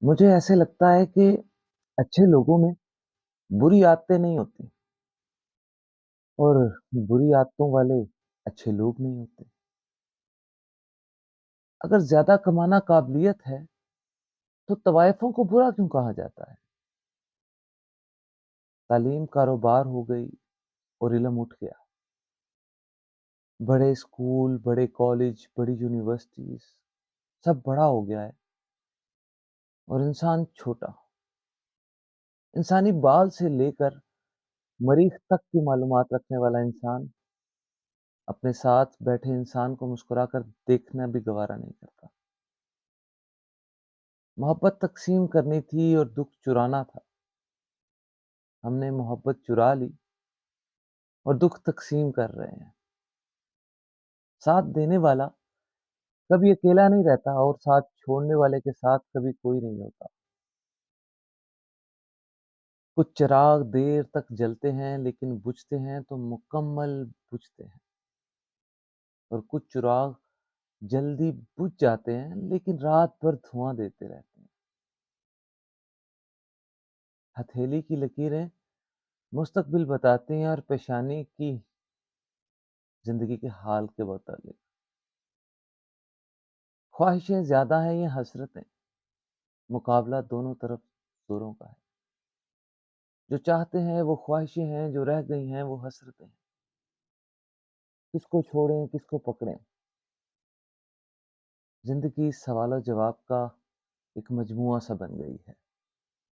मुझे ऐसे लगता है कि अच्छे लोगों में बुरी आदतें नहीं होती और बुरी आदतों वाले अच्छे लोग नहीं होते। अगर ज़्यादा कमाना काबिलियत है, तो तवाइफों को बुरा क्यों कहा जाता है? तालीम कारोबार हो गई और इल्म उठ गया। बड़े स्कूल, बड़े कॉलेज, बड़ी यूनिवर्सिटीज़ सब बड़ा हो गया है और इंसान छोटा। इंसानी बाल से लेकर मरीख तक की मालूमात रखने वाला इंसान अपने साथ बैठे इंसान को मुस्कुराकर देखना भी गवारा नहीं करता। मोहब्बत तक़सीम करनी थी और दुःख चुराना था। हमने मोहब्बत चुरा ली और दुःख तक़सीम कर रहे हैं। साथ देने वाला कभी अकेला नहीं रहता और साथ छोड़ने वाले के साथ कभी कोई नहीं होता। कुछ चिराग देर तक जलते हैं लेकिन बुझते हैं तो मुकम्मल बुझते हैं और कुछ चिराग जल्दी बुझ जाते हैं लेकिन रात भर धुआं देते रहते हैं। हथेली की लकीरें मुस्तकबिल बताती हैं और पेशानी की ज़िंदगी के हाल के मुताबिक। ख्वाहिशें ज़्यादा हैं या हसरतें, मुकाबला दोनों तरफ जोरों का है। जो चाहते हैं वो ख्वाहिशें हैं, जो रह गई हैं वो हसरतें हैं। किसको छोड़ें, किसको पकड़ें? ज़िंदगी सवाल और जवाब का एक मजमूआ सा बन गई है।